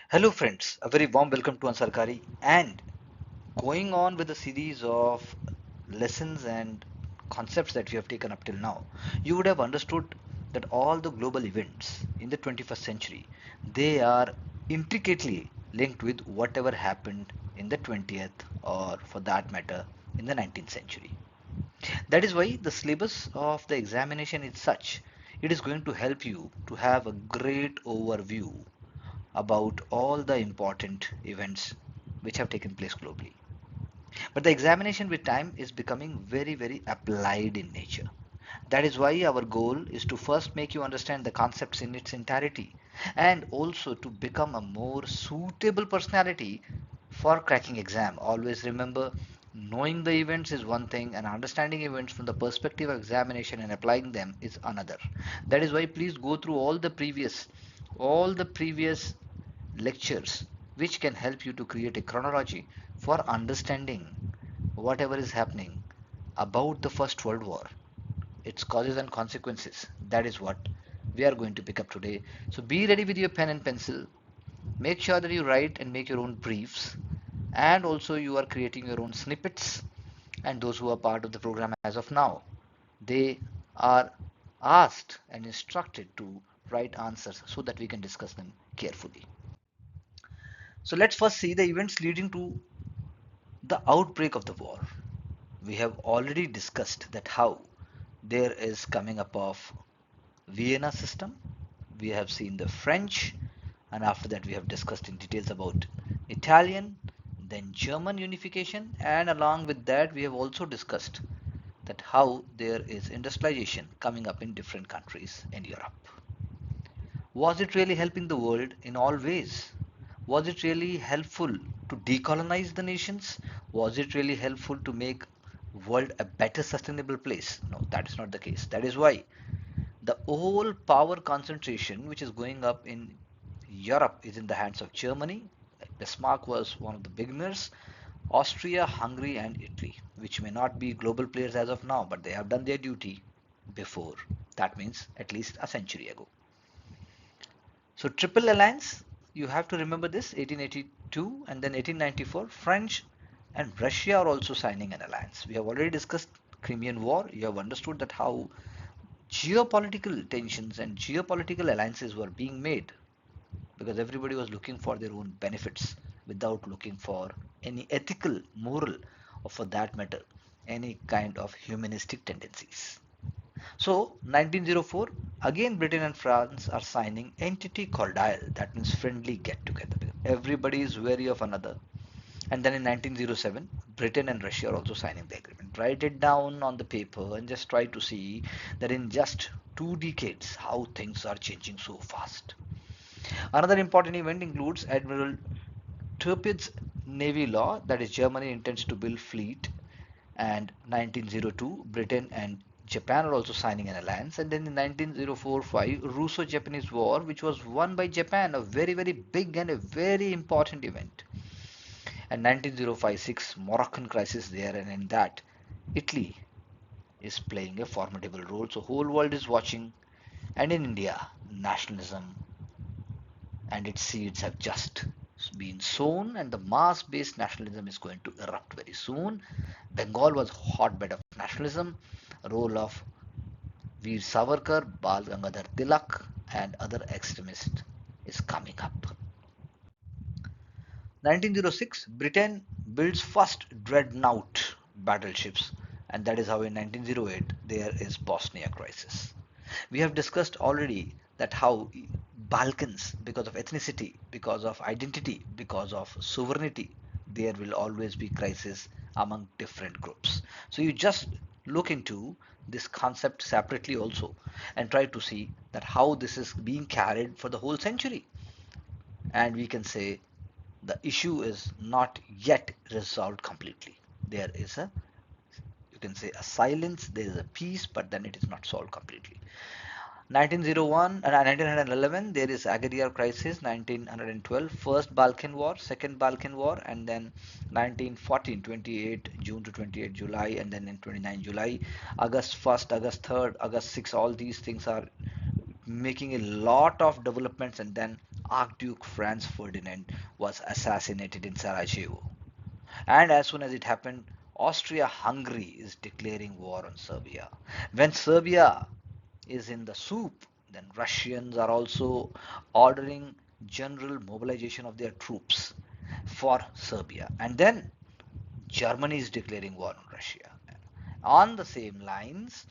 Hello friends, a very warm welcome to Ansarkari and going on with the series of lessons and concepts that we have taken up till now, you would have understood that all the global events in the 21st century, they are intricately linked with whatever happened in the 20th or for that matter in the 19th century. That is why the syllabus of the examination is such. It is going to help you to have a great overview about all the important events which have taken place globally. But the examination with time is becoming very applied in nature. That is why our goal is to first make you understand the concepts in its entirety and also to become a more suitable personality for cracking exam. Always remember, knowing the events is one thing and understanding events from the perspective of examination and applying them is another. That is why please go through all the previous lectures which can help you to create a chronology for understanding whatever is happening about the First World War, its causes and consequences. That is what we are going to pick up today. So be ready with your pen and pencil. Make sure that you write and make your own briefs, and also you are creating your own snippets. And those who are part of the program as of now, they are asked and instructed to write answers so that we can discuss them carefully. So let's first see the events leading to the outbreak of the war. We have already discussed that how there is coming up of Vienna system. We have seen the French, and after that we have discussed in details about Italian, then German unification, and along with that we have also discussed that how there is industrialization coming up in different countries in Europe. Was it really helping the world in all ways? Was it really helpful to decolonize the nations? Was it really helpful to make world a better sustainable place? No, that is not the case. That is why the whole power concentration which is going up in Europe is in the hands of Germany. Bismarck was one of the beginners. Austria, Hungary, and Italy, which may not be global players as of now, but they have done their duty before. That means at least a century ago. So Triple Alliance, you have to remember this, 1882 and then 1894, French and Russia are also signing an alliance. We have already discussed Crimean War. You have understood that how geopolitical tensions and geopolitical alliances were being made because everybody was looking for their own benefits without looking for any ethical, moral, or for that matter, any kind of humanistic tendencies. So 1904, again Britain and France are signing Entity Cordiale, that means friendly get together. Everybody is wary of another. And then in 1907, Britain and Russia are also signing the agreement. Write it down on the paper and just try to see that in just 2 decades how things are changing so fast. Another important event includes Admiral Turpin's Navy law, that is Germany intends to build fleet, and 1902 Britain and Japan are also signing an alliance, and then in 1904-5 Russo-Japanese War, which was won by Japan, a very big and a very important event, and 1905-6 Moroccan crisis there, and in that Italy is playing a formidable role. So whole world is watching, and in India nationalism and its seeds have just been sown, and the mass-based nationalism is going to erupt very soon. Bengal was hotbed of nationalism. Role of Veer Savarkar, Bal Gangadhar Tilak, and other extremists is coming up. 1906, Britain builds first dreadnought battleships, and that is how in 1908 there is Bosnia crisis. We have discussed already that how Balkans, because of ethnicity, because of identity, because of sovereignty, there will always be crisis among different groups. So you just look into this concept separately also and try to see that how this is being carried for the whole century. And we can say the issue is not yet resolved completely. There is a, you can say, a silence, there is a peace, but then it is not solved completely. 1911 there is Agadir crisis. 1912 first Balkan War, second Balkan War, and then 1914 28 June to 28 July, and then in 29 July, August 1st, August 3rd, August 6th, all these things are making a lot of developments, and then Archduke Franz Ferdinand was assassinated in Sarajevo. And as soon as it happened, Austria-Hungary is declaring war on Serbia. When Serbia is in the soup, then Russians are also ordering general mobilization of their troops for Serbia. And then Germany is declaring war on Russia. On the same lines,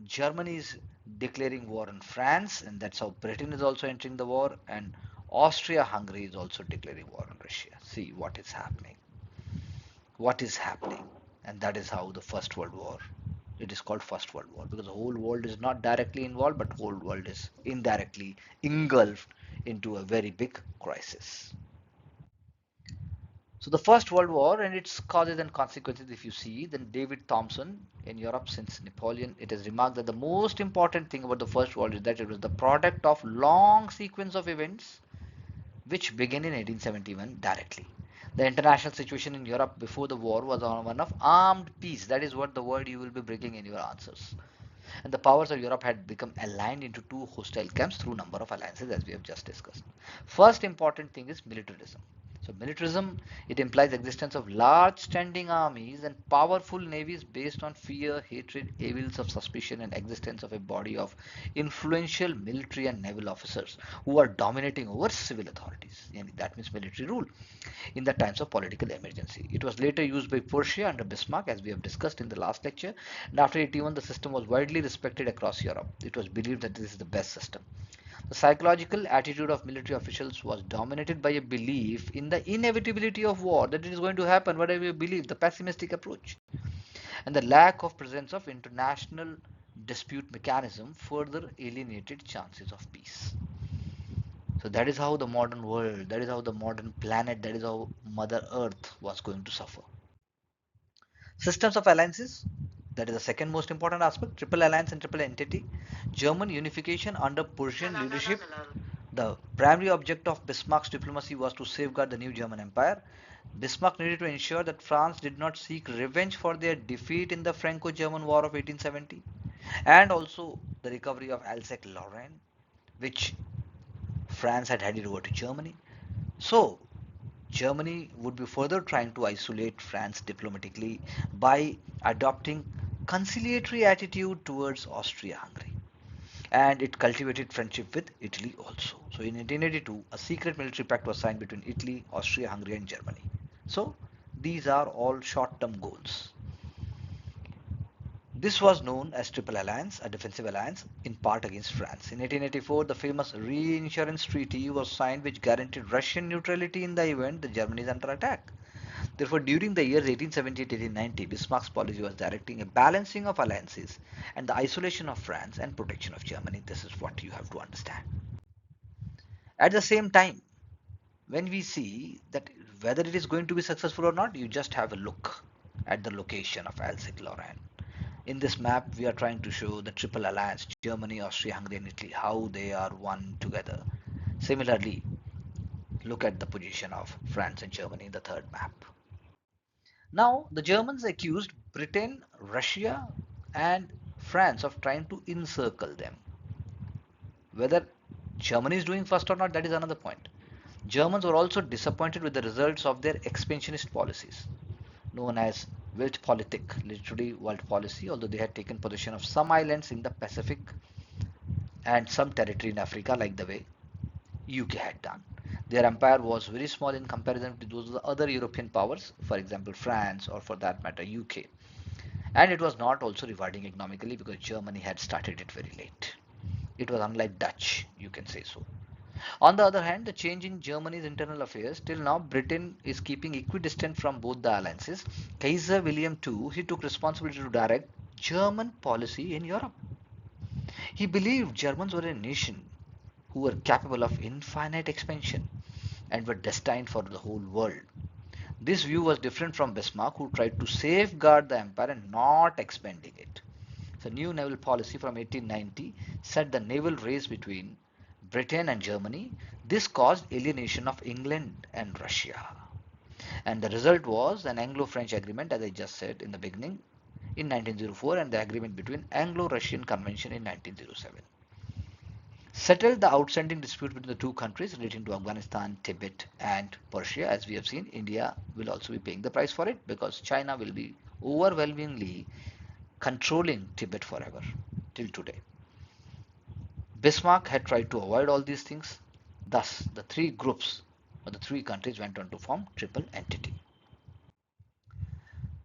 Germany is declaring war on France, and that's how Britain is also entering the war, and Austria-Hungary is also declaring war on Russia. See what is happening. What is happening? And that is how the First World War. It is called First World War because the whole world is not directly involved, but whole world is indirectly engulfed into a very big crisis. So the First World War and its causes and consequences, if you see, then David Thomson in Europe since Napoleon, it is remarked that the most important thing about the First World is that it was the product of long sequence of events which began in 1871 directly. The international situation in Europe before the war was one of armed peace. That is what the word you will be bringing in your answers. And the powers of Europe had become aligned into two hostile camps through number of alliances as we have just discussed. First important thing is militarism. So militarism, it implies existence of large standing armies and powerful navies based on fear, hatred, evils of suspicion and existence of a body of influential military and naval officers who are dominating over civil authorities. And that means military rule in the times of political emergency. It was later used by Prussia under Bismarck as we have discussed in the last lecture, and after 81 the system was widely respected across Europe. It was believed that this is the best system. The psychological attitude of military officials was dominated by a belief in the inevitability of war, that it is going to happen, whatever you believe, the pessimistic approach, and the lack of presence of international dispute mechanism further alienated chances of peace. So that is how the modern world, that is how the modern planet, that is how Mother Earth was going to suffer. Systems of alliances, that is the second most important aspect, triple alliance and triple entity. German unification under Prussian leadership. The primary object of Bismarck's diplomacy was to safeguard the new German Empire. Bismarck needed to ensure that France did not seek revenge for their defeat in the Franco-German War of 1870 and also the recovery of Alsace-Lorraine, which France had handed over to Germany. So Germany would be further trying to isolate France diplomatically by adopting conciliatory attitude towards Austria-Hungary. And it cultivated friendship with Italy also. So in 1882, a secret military pact was signed between Italy, Austria-Hungary and Germany. So these are all short-term goals. This was known as Triple Alliance, a defensive alliance, in part against France. In 1884, the famous Reinsurance Treaty was signed which guaranteed Russian neutrality in the event that Germany is under attack. Therefore, during the years 1870-1890, Bismarck's policy was directing a balancing of alliances and the isolation of France and protection of Germany. This is what you have to understand. At the same time, when we see that whether it is going to be successful or not, you just have a look at the location of Alsace-Lorraine. In this map, we are trying to show the triple alliance, Germany, Austria, Hungary and Italy, how they are one together. Similarly, look at the position of France and Germany in the third map. Now, the Germans accused Britain, Russia and France of trying to encircle them. Whether Germany is doing first or not, that is another point. Germans were also disappointed with the results of their expansionist policies, known as Weltpolitik, literally world policy, although they had taken possession of some islands in the Pacific and some territory in Africa like the way UK had done. Their empire was very small in comparison to those of the other European powers, for example France or for that matter UK. And it was not also rewarding economically because Germany had started it very late. It was unlike Dutch, you can say so. On the other hand, the change in Germany's internal affairs, till now Britain is keeping equidistant from both the alliances. Kaiser William II, he took responsibility to direct German policy in Europe. He believed Germans were a nation who were capable of infinite expansion and were destined for the whole world. This view was different from Bismarck, who tried to safeguard the empire and not expanding it. The new naval policy from 1890 set the naval race between Britain and Germany. This caused alienation of England and Russia. And the result was an Anglo-French agreement, as I just said in the beginning, in 1904 and the agreement between Anglo-Russian Convention in 1907. settled the outstanding dispute between the two countries relating to Afghanistan, Tibet, and Persia. As we have seen, India will also be paying the price for it because China will be overwhelmingly controlling Tibet forever till today. Bismarck had tried to avoid all these things. Thus, the three groups or the three countries went on to form triple entity.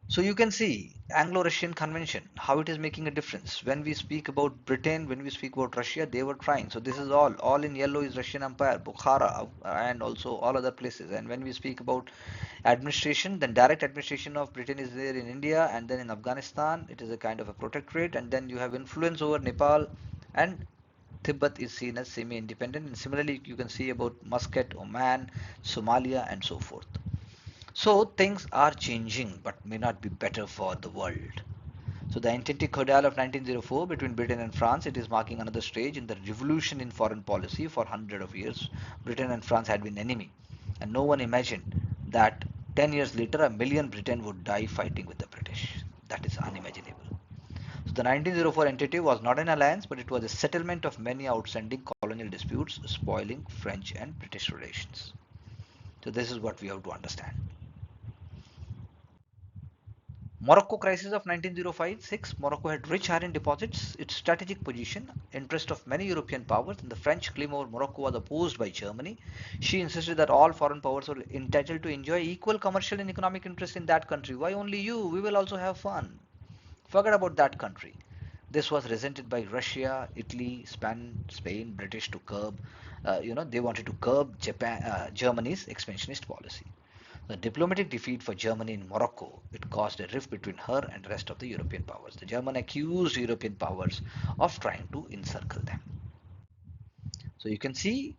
So you can see Anglo-Russian Convention, how it is making a difference. When we speak about Britain, when we speak about Russia, they were trying. So this is all in yellow is Russian Empire, Bukhara, and also all other places. And when we speak about administration, then direct administration of Britain is there in India, and then in Afghanistan, it is a kind of a protectorate, and then you have influence over Nepal, and Tibet is seen as semi-independent. And similarly, you can see about Muscat, Oman, Somalia, and so forth. So things are changing but may not be better for the world. So the Entente Cordiale of 1904 between Britain and France, it is marking another stage in the revolution in foreign policy. For hundreds of years, Britain and France had been enemy, and no one imagined that 10 years later a million Britain would die fighting with the British. That is unimaginable. So the 1904 entity was not an alliance, but it was a settlement of many outstanding colonial disputes, spoiling French and British relations. So this is what we have to understand. Morocco crisis of 1905-6. Morocco had rich iron deposits. Its strategic position, interest of many European powers, and the French claim over Morocco was opposed by Germany. She insisted that all foreign powers were entitled to enjoy equal commercial and economic interest in that country. Why only you? We will also have fun. Forget about that country. This was resented by Russia, Italy, Spain, British to curb. They wanted to curb Germany's expansionist policy. The diplomatic defeat for Germany in Morocco, it caused a rift between her and the rest of the European powers. The German accused European powers of trying to encircle them. So you can see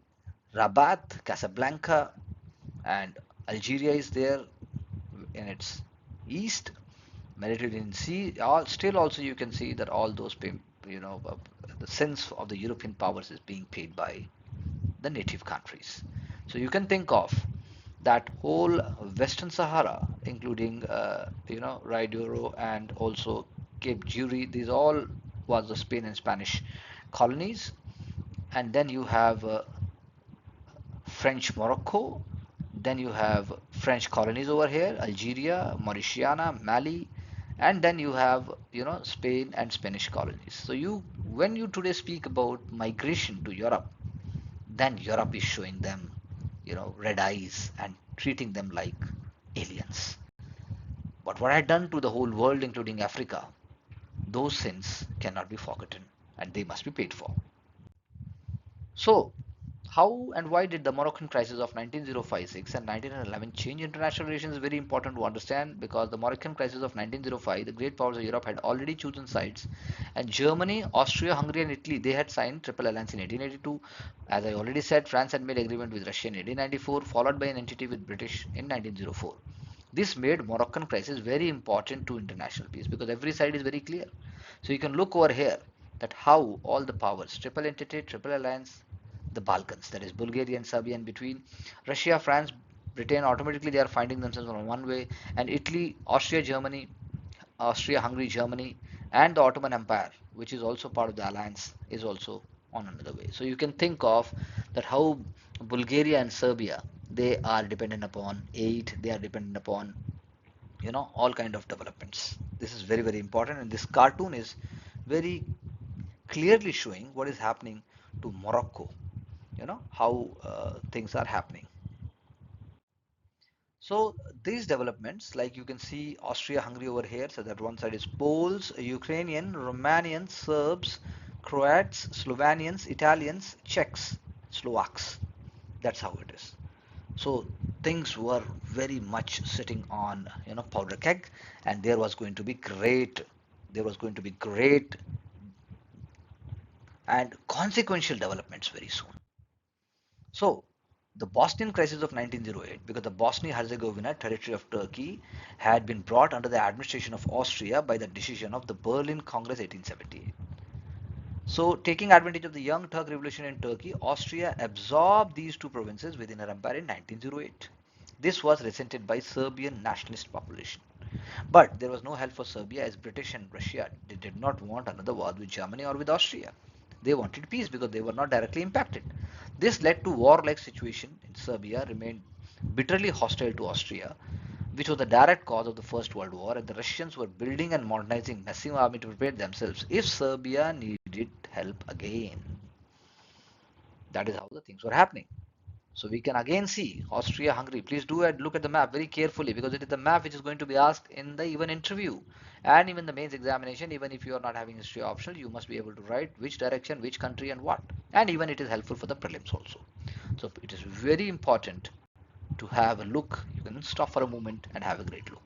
Rabat, Casablanca, and Algeria is there in its east, Mediterranean Sea. Still also you can see that all those the sins of the European powers is being paid by the native countries. So you can think of that whole Western Sahara, including Riduro and also Cape Jury. These all was the Spain and Spanish colonies, and then you have French Morocco. Then you have French colonies over here, Algeria, Mauritania, Mali, and then you have Spain and Spanish colonies. So when you today speak about migration to Europe, then Europe is showing them, red eyes and treating them like aliens. But what had done to the whole world, including Africa, those sins cannot be forgotten and they must be paid for. So, how and why did the Moroccan crisis of 1905-6 and 1911 change international relations? Very important to understand, because the Moroccan crisis of 1905, the great powers of Europe had already chosen sides, and Germany, Austria, Hungary, and Italy, they had signed Triple Alliance in 1882. As I already said, France had made agreement with Russia in 1894, followed by an entity with British in 1904. This made Moroccan crisis very important to international peace because every side is very clear. So you can look over here that how all the powers, triple entity, triple alliance, the Balkans, that is Bulgaria and Serbia in between, Russia, France, Britain, automatically they are finding themselves on one way, and Italy, Austria, Hungary, Germany, and the Ottoman Empire, which is also part of the alliance, is also on another way. So you can think of that how Bulgaria and Serbia, they are dependent upon aid, they are dependent upon all kind of developments. This is very important, and this cartoon is very clearly showing what is happening to Morocco, how things are happening. So these developments, like you can see Austria-Hungary over here, so that one side is Poles, Ukrainian, Romanians, Serbs, Croats, Slovenians, Italians, Czechs, Slovaks. That's how it is. So things were very much sitting on powder keg, and there was going to be great and consequential developments very soon. So the Bosnian crisis of 1908, because the Bosnia-Herzegovina territory of Turkey had been brought under the administration of Austria by the decision of the Berlin Congress 1878. So taking advantage of the Young Turk Revolution in Turkey, Austria absorbed these two provinces within her empire in 1908. This was resented by Serbian nationalist population. But there was no help for Serbia, as British and Russia did not want another war with Germany or with Austria. They wanted peace because they were not directly impacted. This led to war-like situation in Serbia, remained bitterly hostile to Austria, which was the direct cause of the First World War, and the Russians were building and modernizing massive army to prepare themselves if Serbia needed help again. That is how the things were happening. So we can again see Austria-Hungary. Please do look at the map very carefully because it is the map which is going to be asked in the even interview and even the mains examination. Even if you are not having history optional, you must be able to write which direction, which country, and what. And even it is helpful for the prelims also. So it is very important to have a look. You can stop for a moment and have a great look.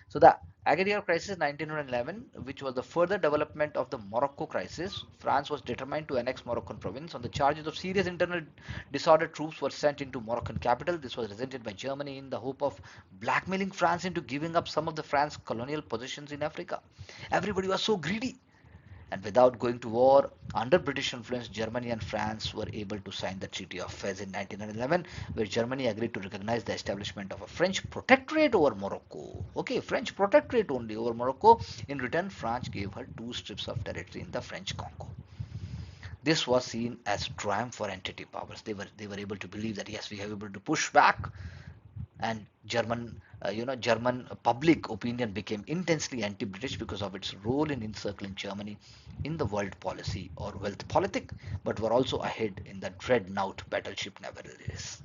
So the Agadir crisis 1911, which was the further development of the Morocco crisis, France was determined to annex Moroccan province. On the charges of serious internal disorder, troops were sent into Moroccan capital. This was resented by Germany in the hope of blackmailing France into giving up some of the France colonial possessions in Africa. Everybody was so greedy. And without going to war, under British influence, Germany and France were able to sign the Treaty of Fez in 1911, where Germany agreed to recognize the establishment of a French protectorate over Morocco. Okay, French protectorate only over Morocco. In return, France gave her 2 strips of territory in the French Congo. This was seen as triumph for entity powers. They were able to believe that yes, we have able to push back, and German public opinion became intensely anti-British because of its role in encircling Germany in the world policy or wealth politic, but were also ahead in the dreadnought battleship nevertheless.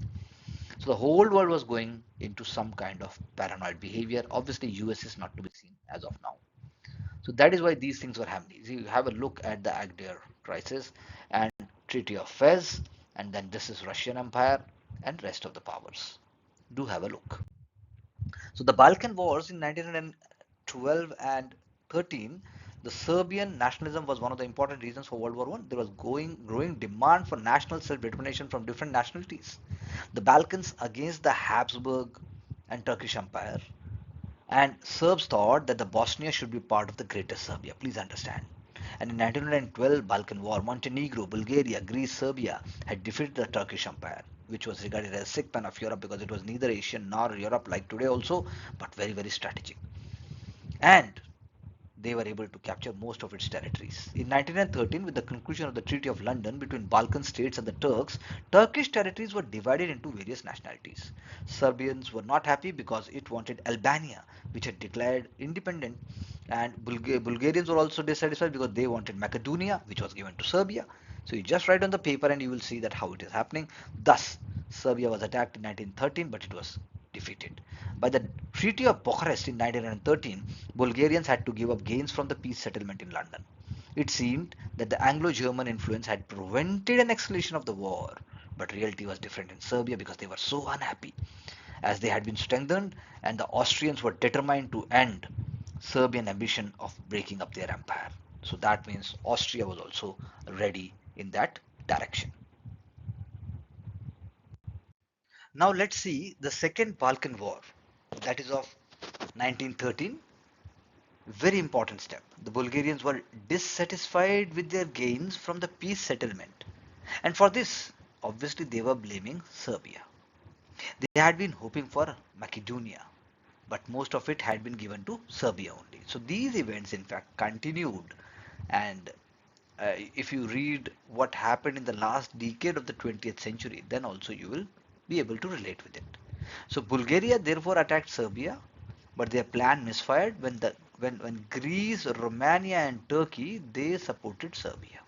So the whole world was going into some kind of paranoid behavior. Obviously, US is not to be seen as of now. So that is why these things were happening. So you have a look at the Agadir crisis and Treaty of Fez, and then this is Russian Empire and rest of the powers. Do have a look. So the Balkan Wars in 1912 and 13, the Serbian nationalism was one of the important reasons for World War One. There was growing demand for national self-determination from different nationalities. The Balkans against the Habsburg and Turkish Empire, and Serbs thought that the Bosnia should be part of the Greater Serbia. Please understand. And in 1912 Balkan War, Montenegro, Bulgaria, Greece, Serbia had defeated the Turkish Empire, which was regarded as a sick pen of Europe because it was neither Asian nor Europe like today also, but very, very strategic. And they were able to capture most of its territories. In 1913, with the conclusion of the Treaty of London between Balkan states and the Turks, Turkish territories were divided into various nationalities. Serbians were not happy because it wanted Albania, which had declared independent, and Bulgarians were also dissatisfied because they wanted Macedonia, which was given to Serbia. So you just write on the paper and you will see that how it is happening. Thus, Serbia was attacked in 1913, but it was defeated. By the Treaty of Bucharest in 1913, Bulgarians had to give up gains from the peace settlement in London. It seemed that the Anglo-German influence had prevented an escalation of the war, but reality was different in Serbia because they were so unhappy, as they had been strengthened and the Austrians were determined to end Serbian ambition of breaking up their empire. So that means Austria was also ready in that direction. Now let's see the Second Balkan War, that is of 1913. Very important step. The Bulgarians were dissatisfied with their gains from the peace settlement, and for this, obviously, they were blaming Serbia. They had been hoping for Macedonia, but most of it had been given to Serbia only. So these events, in fact, continued, and if you read what happened in the last decade of the 20th century, then also you will be able to relate with it. So Bulgaria therefore attacked Serbia, but their plan misfired when Greece, Romania, and Turkey, they supported Serbia.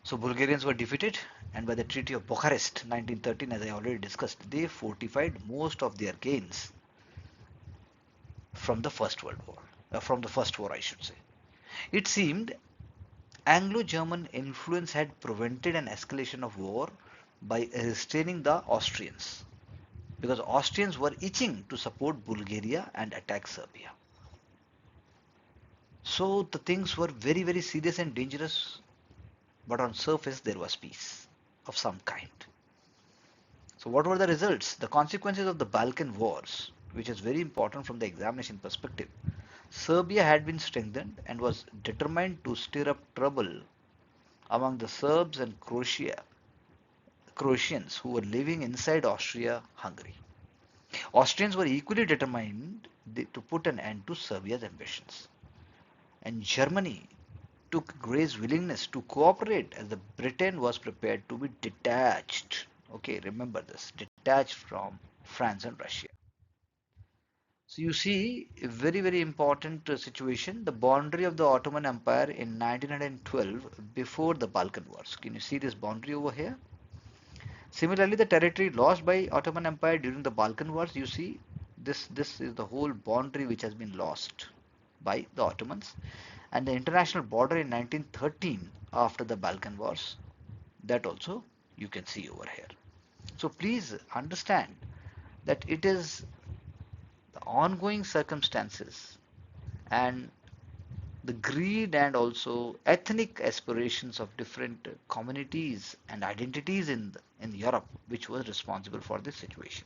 So Bulgarians were defeated, and by the Treaty of Bucharest 1913, as I already discussed, they fortified most of their gains from the First World War, from the First War, I should say. It seemed Anglo-German influence had prevented an escalation of war by restraining the Austrians, because Austrians were itching to support Bulgaria and attack Serbia. So the things were very, very serious and dangerous, but on surface there was peace of some kind. So what were the results? The consequences of the Balkan Wars, which is very important from the examination perspective. Serbia had been strengthened and was determined to stir up trouble among the Serbs and Croatians who were living inside Austria-Hungary. Austrians were equally determined to put an end to Serbia's ambitions. And Germany took Gray's willingness to cooperate as the Britain was prepared to be detached. Okay, remember this, detached from France and Russia. So you see a very very important situation, the boundary of the Ottoman Empire in 1912 before the Balkan Wars. Can you see this boundary over here? Similarly, the territory lost by Ottoman Empire during the Balkan Wars, you see this is the whole boundary which has been lost by the Ottomans, and the international border in 1913 after the Balkan Wars, that also you can see over here. So please understand that it is the ongoing circumstances and the greed and also ethnic aspirations of different communities and identities in Europe which was responsible for this situation.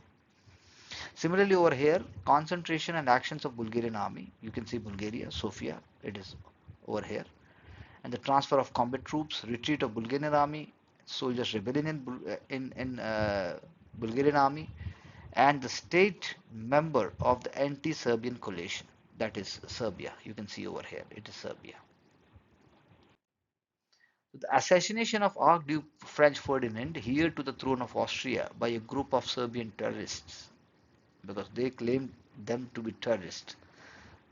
Similarly over here, concentration and actions of Bulgarian army, you can see Bulgaria, Sofia, it is over here, and the transfer of combat troops, retreat of Bulgarian army, soldiers rebellion in Bulgarian army, and the state member of the anti-Serbian coalition, that is Serbia. You can see over here, it is Serbia. The assassination of Archduke French Ferdinand, heir to the throne of Austria, by a group of Serbian terrorists, because they claimed them to be terrorists,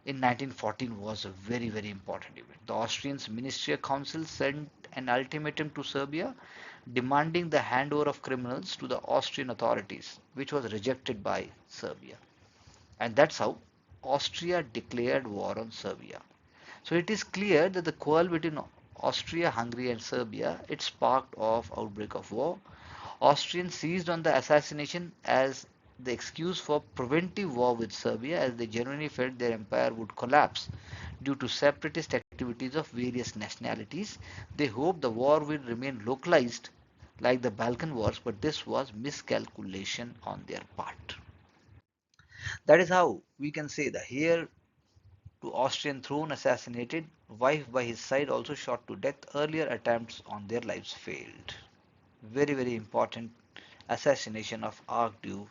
in 1914 was a very very important event. The Austrian Ministerial Council sent an ultimatum to Serbia demanding the handover of criminals to the Austrian authorities, which was rejected by Serbia. And that's how Austria declared war on Serbia. So it is clear that the quarrel between Austria, Hungary and Serbia, it sparked off outbreak of war. Austrians seized on the assassination as the excuse for preventive war with Serbia, as they genuinely felt their empire would collapse due to separatist activities of various nationalities. They hoped the war would remain localized like the Balkan Wars, but this was miscalculation on their part. That is how we can say the heir to Austrian throne assassinated, wife by his side also shot to death. Earlier attempts on their lives failed. Very very important assassination of Archduke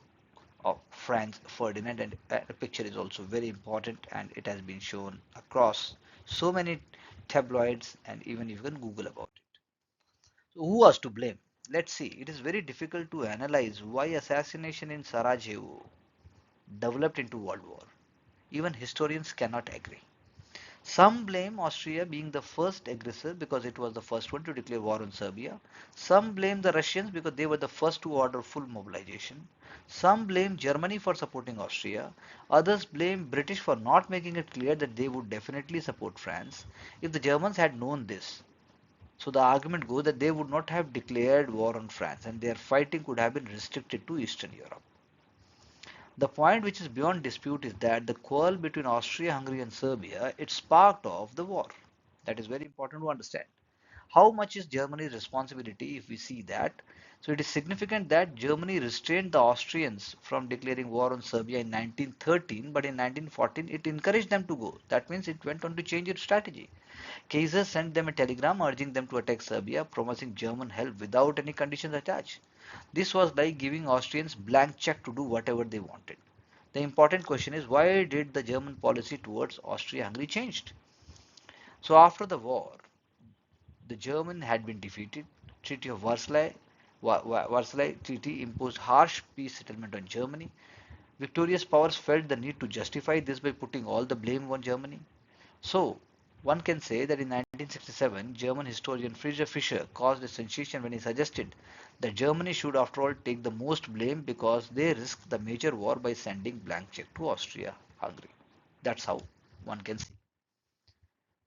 of France Ferdinand, and the picture is also very important and it has been shown across so many tabloids and even you can Google about it. So who was to blame? Let's see. It is very difficult to analyze why assassination in Sarajevo developed into world war. Even historians cannot agree. Some blame Austria being the first aggressor because it was the first one to declare war on Serbia. Some blame the Russians because they were the first to order full mobilization. Some blame Germany for supporting Austria. Others blame British for not making it clear that they would definitely support France. If the Germans had known this, so the argument goes that they would not have declared war on France and their fighting could have been restricted to Eastern Europe. The point which is beyond dispute is that the quarrel between Austria-Hungary and Serbia, it sparked off the war. That is very important to understand. How much is Germany's responsibility if we see that? So it is significant that Germany restrained the Austrians from declaring war on Serbia in 1913, but in 1914 it encouraged them to go. That means it went on to change its strategy. Kaiser sent them a telegram urging them to attack Serbia, promising German help without any conditions attached. This was like giving Austrians blank check to do whatever they wanted. The important question is, why did the German policy towards Austria-Hungary changed? So after the war, the German had been defeated. Treaty of Versailles Treaty imposed harsh peace settlement on Germany. Victorious powers felt the need to justify this by putting all the blame on Germany. So one can say that in 1967, German historian Friedrich Fischer caused a sensation when he suggested that Germany should after all take the most blame because they risked the major war by sending blank check to Austria-Hungary. That's how one can see.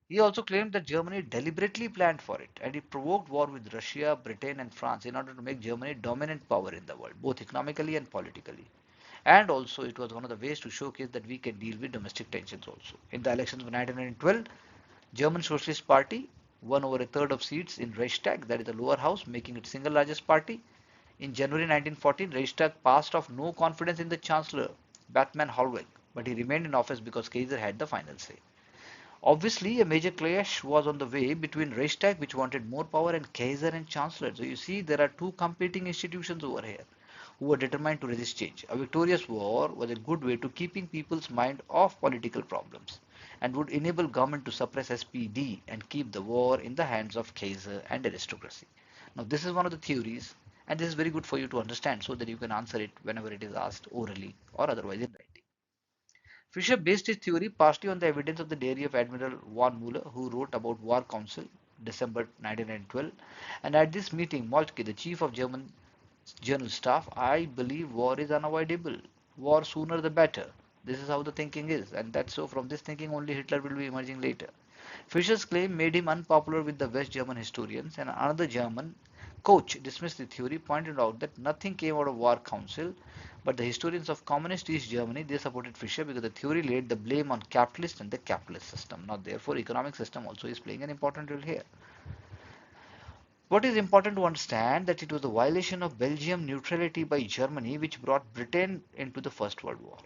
He also claimed that Germany deliberately planned for it and it provoked war with Russia, Britain and France in order to make Germany dominant power in the world, both economically and politically. And also it was one of the ways to showcase that we can deal with domestic tensions also. In the elections of 1912, German Socialist Party won over a third of seats in Reichstag, that is the lower house, making it single largest party. In January 1914, Reichstag passed off no confidence in the Chancellor, Bethmann Hollweg, but he remained in office because Kaiser had the final say. Obviously, a major clash was on the way between Reichstag, which wanted more power, and Kaiser and Chancellor. So you see, there are two competing institutions over here who were determined to resist change. A victorious war was a good way to keeping people's mind off political problems. and would enable government to suppress SPD and keep the war in the hands of Kaiser and aristocracy. Now, this is one of the theories, and this is very good for you to understand so that you can answer it whenever it is asked orally or otherwise in writing. Fisher based his theory partially on the evidence of the diary of Admiral von Muller, who wrote about War Council, December 1912, and at this meeting, Moltke, the chief of German General Staff, I believe war is unavoidable. War sooner the better. This is how the thinking is, and that's so from this thinking only Hitler will be emerging later. Fischer's claim made him unpopular with the West German historians, and another German, Koch, dismissed the theory, pointed out that nothing came out of War Council, but the historians of Communist East Germany, they supported Fischer because the theory laid the blame on capitalists and the capitalist system. Now, therefore, economic system also is playing an important role here. What is important to understand that it was the violation of Belgium neutrality by Germany which brought Britain into the First World War.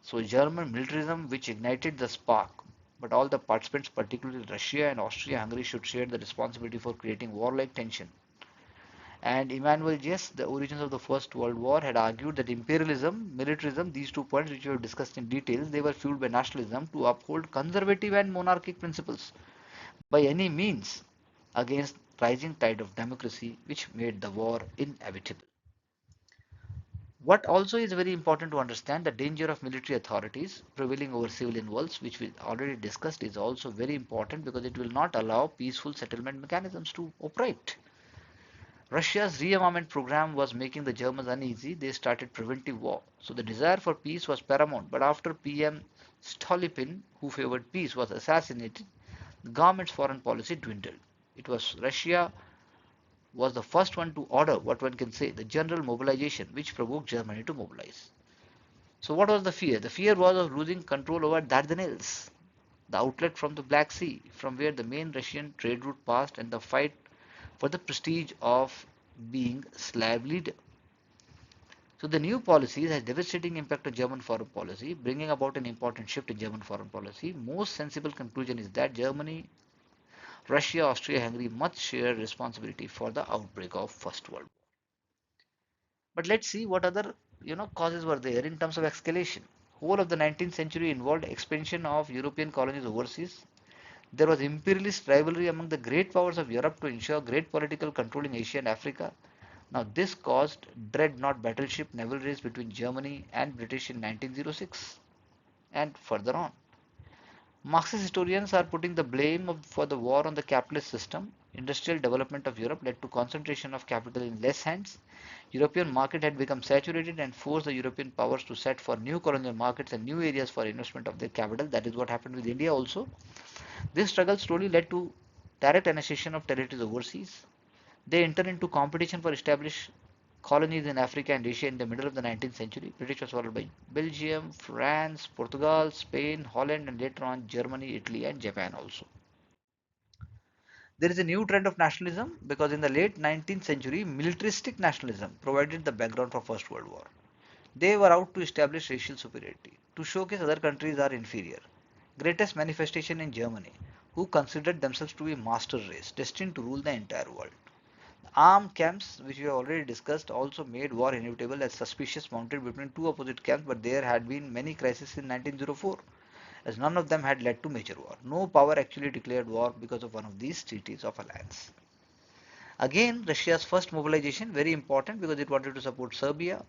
So German militarism which ignited the spark, but all the participants, particularly Russia and Austria-Hungary, should share the responsibility for creating warlike tension. And Emmanuel Jess, the origins of the First World War, had argued that imperialism, militarism, these 2 points which we have discussed in details, they were fueled by nationalism to uphold conservative and monarchic principles by any means against rising tide of democracy which made the war inevitable. What also is very important to understand, the danger of military authorities prevailing over civilian worlds, which we already discussed, is also very important because it will not allow peaceful settlement mechanisms to operate. Russia's rearmament program was making the Germans uneasy. They started preventive war. So the desire for peace was paramount. But after PM Stolypin, who favored peace, was assassinated, the government's foreign policy dwindled. It was Russia was the first one to order what one can say the general mobilization, which provoked Germany to mobilize. So what was the fear? The fear was of losing control over Dardanelles, the outlet from the Black Sea, from where the main Russian trade route passed, and the fight for the prestige of being slave leader. So the new policies has devastating impact on German foreign policy, bringing about an important shift in German foreign policy. Most sensible conclusion is that Germany, Russia, Austria, Hungary must share responsibility for the outbreak of First World War. But let's see what other causes were there in terms of escalation. Whole of the 19th century involved expansion of European colonies overseas. There was imperialist rivalry among the great powers of Europe to ensure great political control in Asia and Africa. Now this caused dreadnought battleship naval race between Germany and British in 1906 and further on. Marxist historians are putting the blame for the war on the capitalist system. Industrial development of Europe led to concentration of capital in less hands. European market had become saturated and forced the European powers to set for new colonial markets and new areas for investment of their capital. That is what happened with India also. This struggle slowly led to direct annexation of territories overseas. They entered into competition for established colonies in Africa and Asia in the middle of the 19th century. British was followed by Belgium, France, Portugal, Spain, Holland, and later on Germany, Italy, and Japan also. There is a new trend of nationalism because in the late 19th century, militaristic nationalism provided the background for First World War. They were out to establish racial superiority, to showcase other countries are inferior. Greatest manifestation in Germany, who considered themselves to be master race, destined to rule the entire world. Armed camps, which we have already discussed, also made war inevitable as suspicious mounted between two opposite camps, but there had been many crises in 1904, as none of them had led to major war. No power actually declared war because of one of these treaties of alliance. Again, Russia's first mobilization, very important because it wanted to support Serbia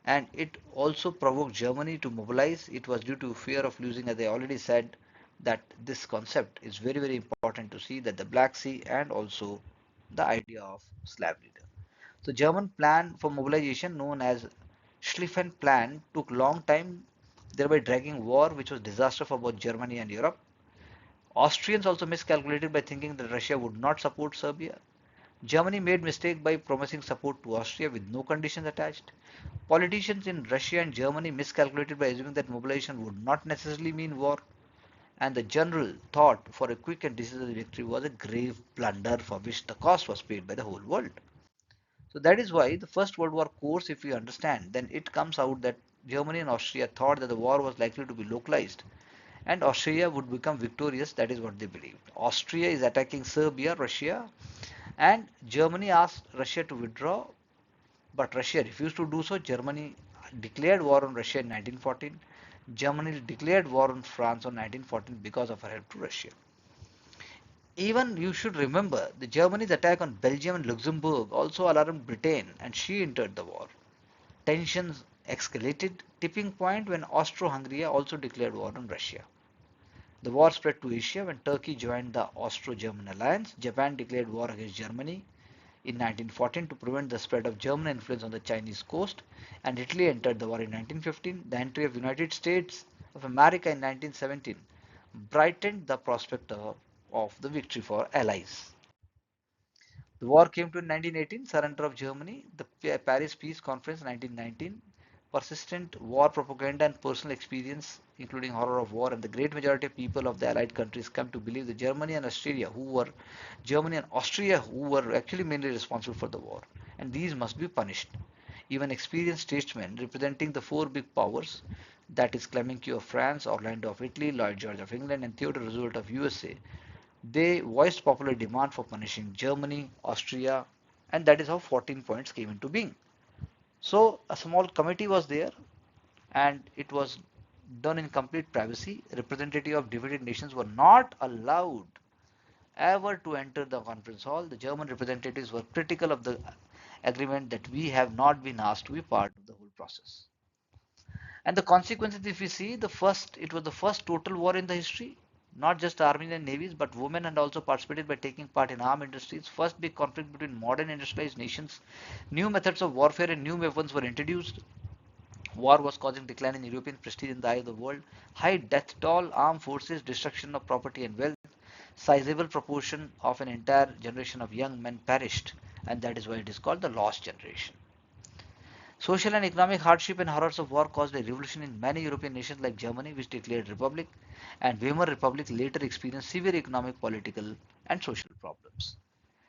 and it also provoked Germany to mobilize. It was due to fear of losing, as I already said, that this concept is very, very important to see that the Black Sea and also the idea of slave leader. So German plan for mobilization known as Schlieffen Plan took long time, thereby dragging war which was disaster for both Germany and Europe. Austrians also miscalculated by thinking that Russia would not support Serbia. Germany made mistake by promising support to Austria with no conditions attached. Politicians in Russia and Germany miscalculated by assuming that mobilization would not necessarily mean war, and the general thought for a quick and decisive victory was a grave blunder for which the cost was paid by the whole world. So that is why the First World War course, if we understand, then it comes out that Germany and Austria thought that the war was likely to be localized and Austria would become victorious. That is what they believed. Austria is attacking Serbia, Russia, and Germany asked Russia to withdraw, but Russia refused to do so. Germany declared war on Russia in 1914. Germany declared war on France on 1914 because of her help to Russia. Even you should remember the Germany's attack on Belgium and Luxembourg also alarmed Britain and she entered the war. Tensions escalated, tipping point when Austro-Hungary also declared war on Russia. The war spread to Asia when Turkey joined the Austro-German alliance. Japan declared war against Germany in 1914 to prevent the spread of German influence on the Chinese coast, and Italy entered the war in 1915. The entry of United States of America in 1917 brightened the prospect of the victory for Allies. The war came to in 1918, surrender of Germany, the Paris Peace Conference 1919, persistent war propaganda and personal experience, including horror of war, and the great majority of people of the Allied countries come to believe that Germany and Austria who were actually mainly responsible for the war, and these must be punished. Even experienced statesmen representing the four big powers, that is Clemenceau of France, Orlando of Italy, Lloyd George of England, and Theodore Roosevelt of USA, they voiced popular demand for punishing Germany, Austria, and that is how 14 points came into being. So a small committee was there and it was done in complete privacy. Representatives of divided nations were not allowed ever to enter the conference hall. The German representatives were critical of the agreement that we have not been asked to be part of the whole process. And the consequences, if we see, it was the first total war in the history. Not just armies and navies, but women and also participated by taking part in armed industries. First big conflict between modern industrialized nations. New methods of warfare and new weapons were introduced. War was causing decline in European prestige in the eye of the world. High death toll, armed forces, destruction of property and wealth. Sizable proportion of an entire generation of young men perished, and that is why it is called the lost generation. Social and economic hardship and horrors of war caused a revolution in many European nations like Germany, which declared republic, and Weimar Republic later experienced severe economic, political, and social problems.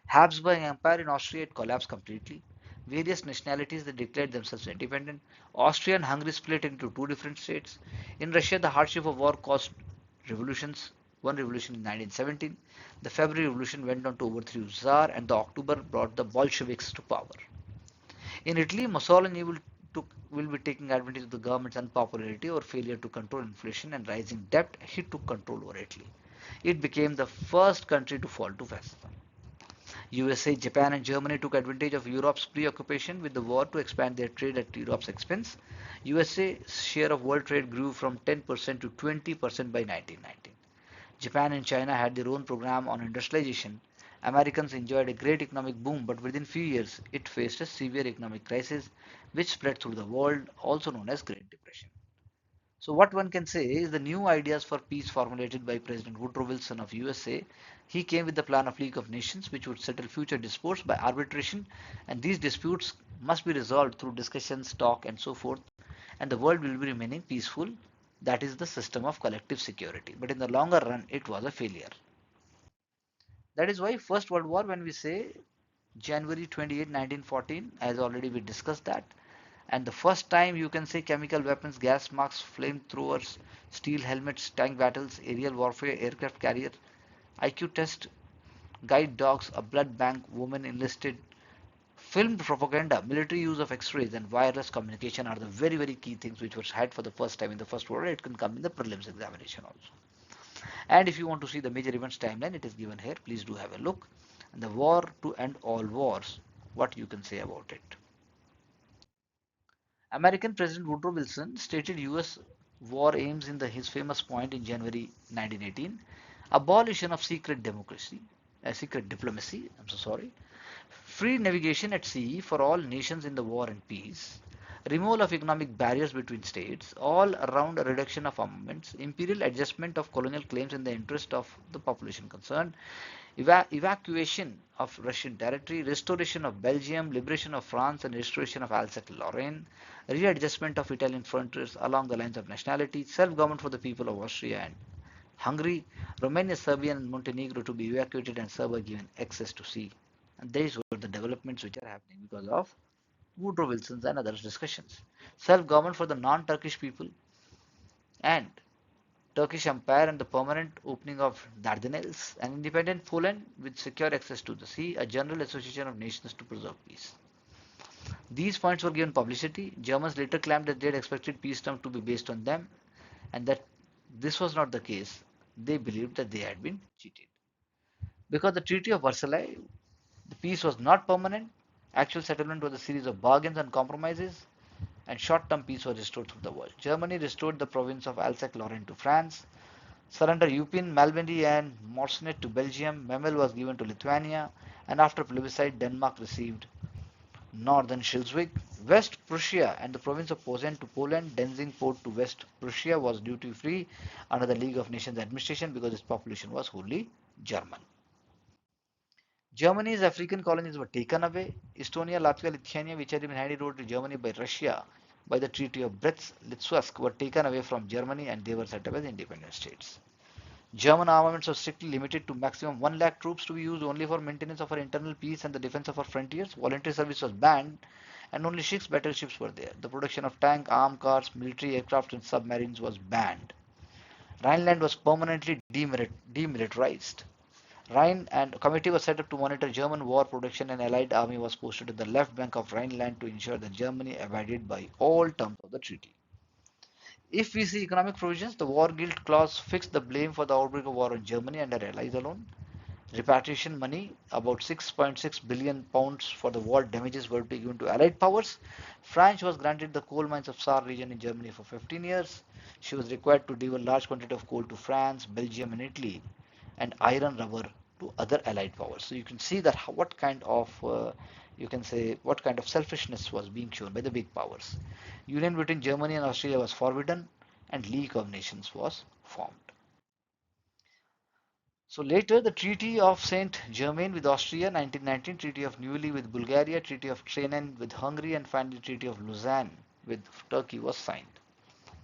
Habsburg Empire in Austria it collapsed completely. Various nationalities that declared themselves independent. Austria and Hungary split into two different states. In Russia, the hardship of war caused revolutions. One revolution in 1917. The February Revolution went on to overthrow Tsar, and the October brought the Bolsheviks to power. In Italy, Mussolini will be taking advantage of the government's unpopularity or failure to control inflation and rising debt. He took control over Italy. It became the first country to fall to fascism. USA, Japan, and Germany took advantage of Europe's preoccupation with the war to expand their trade at Europe's expense. USA's share of world trade grew from 10% to 20% by 1919. Japan and China had their own program on industrialization. Americans enjoyed a great economic boom, but within few years it faced a severe economic crisis which spread through the world, also known as Great Depression. So what one can say is the new ideas for peace formulated by President Woodrow Wilson of USA. He came with the plan of League of Nations which would settle future disputes by arbitration, and these disputes must be resolved through discussions, talk and so forth, and the world will be remaining peaceful. That is the system of collective security. But in the longer run it was a failure. That is why First World War, when we say January 28, 1914, as already we discussed that, and the first time you can say chemical weapons, gas masks, flamethrowers, steel helmets, tank battles, aerial warfare, aircraft carrier, IQ test, guide dogs, a blood bank, women enlisted, filmed propaganda, military use of x-rays and wireless communication are the very key things which were had for the first time in the First World War. It can come in the prelims examination also. And if you want to see the major events timeline, it is given here. Please do have a look. And the war to end all wars, what you can say about it. American President Woodrow Wilson stated US war aims in his famous point in January 1918, abolition of secret diplomacy, I'm so sorry, free navigation at sea for all nations in the war and peace, removal of economic barriers between states, all around a reduction of armaments, imperial adjustment of colonial claims in the interest of the population concerned, evacuation of Russian territory, restoration of Belgium, liberation of France and restoration of Alsace-Lorraine, readjustment of Italian frontiers along the lines of nationality, self-government for the people of Austria and Hungary, Romania, Serbia and Montenegro to be evacuated and Serbia given access to sea. And these were the developments which are happening because of Woodrow Wilson's and others discussions. Self-government for the non-Turkish people and Turkish Empire and the permanent opening of Dardanelles, an independent Poland with secure access to the sea, a general association of nations to preserve peace. These points were given publicity. Germans later claimed that they had expected peace terms to be based on them. and that this was not the case. They believed that they had been cheated. Because the Treaty of Versailles, the peace was not permanent. Actual settlement was a series of bargains and compromises, and short-term peace was restored through the war. Germany restored the province of Alsace-Lorraine to France, surrendered Eupen, Malmedy, and Morcenat to Belgium. Memel was given to Lithuania, and after plebiscite, Denmark received northern Schleswig. West Prussia and the province of Posen to Poland. Danzig port to West Prussia was duty-free under the League of Nations administration because its population was wholly German. Germany's African colonies were taken away. Estonia, Latvia, Lithuania, which had been handed over to Germany by Russia by the Treaty of Brest-Litovsk, were taken away from Germany and they were set up as independent states. German armaments were strictly limited to maximum 1 lakh troops to be used only for maintenance of our internal peace and the defense of our frontiers. Voluntary service was banned and only 6 battleships were there. The production of tank, armed cars, military aircraft and submarines was banned. Rhineland was permanently demilitarized. Rhine and committee was set up to monitor German war production and Allied army was posted at the left bank of Rhineland to ensure that Germany abided by all terms of the treaty. If we see economic provisions, the war guilt clause fixed the blame for the outbreak of war on Germany and her allies alone. Repatriation money, about 6.6 billion pounds for the war damages, were to be given to Allied powers. France was granted the coal mines of Saar region in Germany for 15 years. She was required to deliver large quantity of coal to France, Belgium and Italy, and iron rubber to other Allied powers. So you can see that what kind of you can say what kind of selfishness was being shown by the big powers. Union between Germany and Austria was forbidden, and League of Nations was formed. So later, the Treaty of Saint Germain with Austria, 1919, Treaty of Neuilly with Bulgaria, Treaty of Trianon with Hungary, and finally Treaty of Lausanne with Turkey was signed.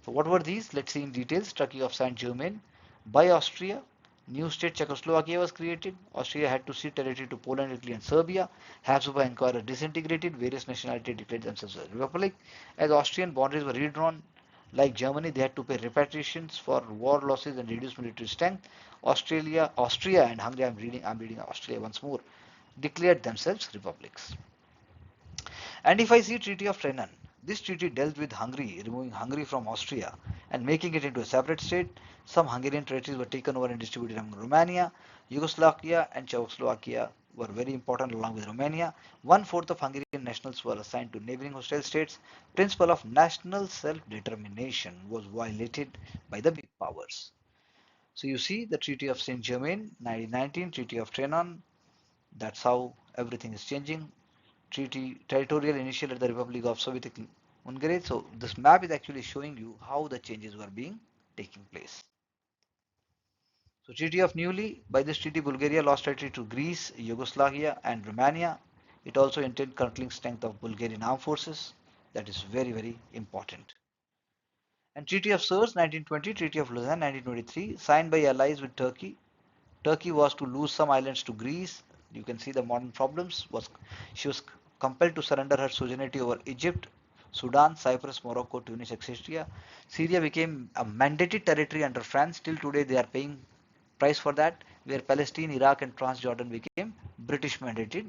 So what were these? Let's see in details. Treaty of Saint Germain by Austria. New state Czechoslovakia was created. Austria had to cede territory to Poland, Italy, and Serbia. Habsburg Empire disintegrated. Various nationalities declared themselves a republic. As Austrian boundaries were redrawn, like Germany, they had to pay repatriations for war losses and reduce military strength. Austria, and Hungary. I'm reading Austria once more. Declared themselves republics. And if I see Treaty of Trianon, this treaty dealt with Hungary, removing Hungary from Austria and making it into a separate state. Some Hungarian territories were taken over and distributed among Romania. Yugoslavia and Czechoslovakia were very important along with Romania. One-fourth of Hungarian nationals were assigned to neighboring hostile states. Principle of national self-determination was violated by the big powers. So you see the Treaty of Saint Germain, 1919, Treaty of Trianon. That's how everything is changing. Treaty territorial initial at the Republic of Soviet Hungary. So this map is actually showing you how the changes were being taking place. So Treaty of Neuilly, by this treaty Bulgaria lost territory to Greece, Yugoslavia and Romania. It also entailed curtailing strength of Bulgarian armed forces. That is very, very important. And Treaty of Sèvres 1920, Treaty of Lausanne 1923, signed by allies with Turkey. Turkey was to lose some islands to Greece. You can see the modern problems. She was compelled to surrender her sovereignty over Egypt, Sudan, Cyprus, Morocco, Tunis, etc. Syria became a mandated territory under France. Till today they are paying price for that, where Palestine, Iraq and Transjordan became British mandated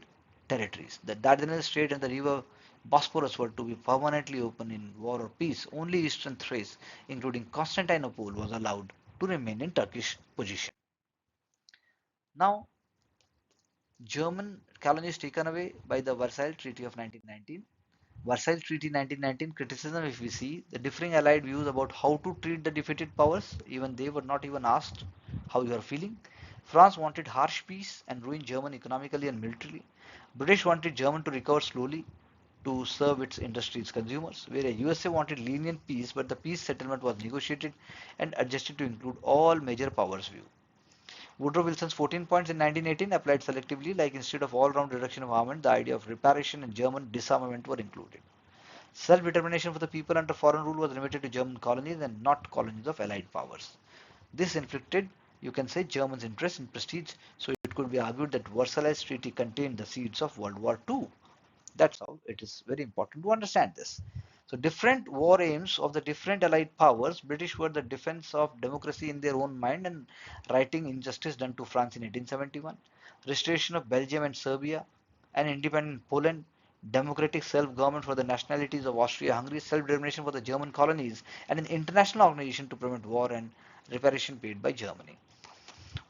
territories. The Dardanelles Strait and the river Bosphorus were to be permanently open in war or peace. Only eastern Thrace, including Constantinople, was allowed to remain in Turkish possession. Now, German colonies taken away by the Versailles Treaty of 1919. Versailles Treaty 1919 criticism, if we see the differing allied views about how to treat the defeated powers, even they were not even asked how you are feeling. France wanted harsh peace and ruin Germany economically and militarily. British wanted Germany to recover slowly to serve its industries consumers, whereas USA wanted lenient peace, but the peace settlement was negotiated and adjusted to include all major powers' view. Woodrow Wilson's 14 points in 1918 applied selectively, like instead of all-round reduction of armament, the idea of reparation and German disarmament were included. Self-determination for the people under foreign rule was limited to German colonies and not colonies of Allied powers. This inflicted, you can say, Germans' interest in prestige, so it could be argued that Versailles Treaty contained the seeds of World War II. That's how it is very important to understand this. So different war aims of the different allied powers. British were the defense of democracy in their own mind and righting injustice done to France in 1871, restoration of Belgium and Serbia, and independent Poland, democratic self-government for the nationalities of Austria-Hungary, self-determination for the German colonies, and an international organization to prevent war and reparation paid by Germany.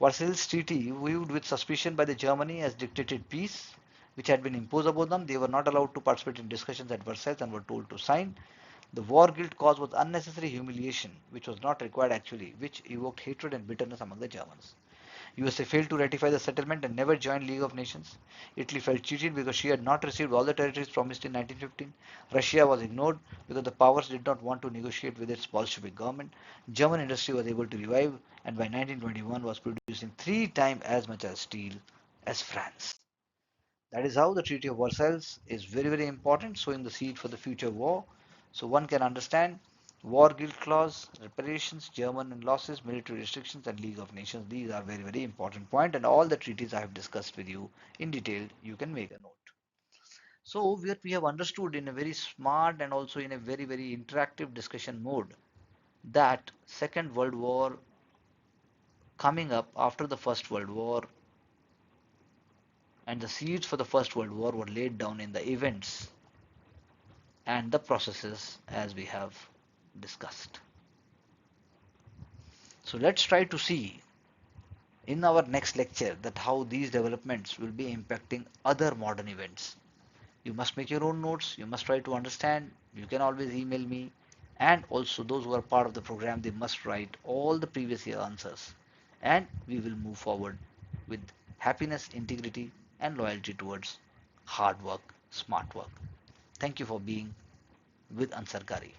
Versailles Treaty, viewed with suspicion by the Germany as dictated peace, which had been imposed upon them. They were not allowed to participate in discussions at Versailles and were told to sign. The war guilt caused was unnecessary humiliation, which was not required actually, which evoked hatred and bitterness among the Germans. USA failed to ratify the settlement and never joined League of Nations. Italy felt cheated because she had not received all the territories promised in 1915. Russia was ignored because the powers did not want to negotiate with its Bolshevik government. German industry was able to revive and by 1921 was producing 3 times as much as steel as France. That is how the Treaty of Versailles is very, very important, sowing the seed for the future war. So one can understand war guilt clause, reparations, German losses, military restrictions, and League of Nations. These are very, very important points, and all the treaties I have discussed with you in detail, you can make a note. So what we have understood in a very smart and also in a very, very interactive discussion mode that Second World War coming up after the First World War and the seeds for the First World War were laid down in the events and the processes as we have discussed. So let's try to see in our next lecture that how these developments will be impacting other modern events. You must make your own notes, you must try to understand, you can always email me, and also those who are part of the program, they must write all the previous year answers, and we will move forward with happiness, integrity, and loyalty towards hard work, smart work. Thank you for being with Ansarkari.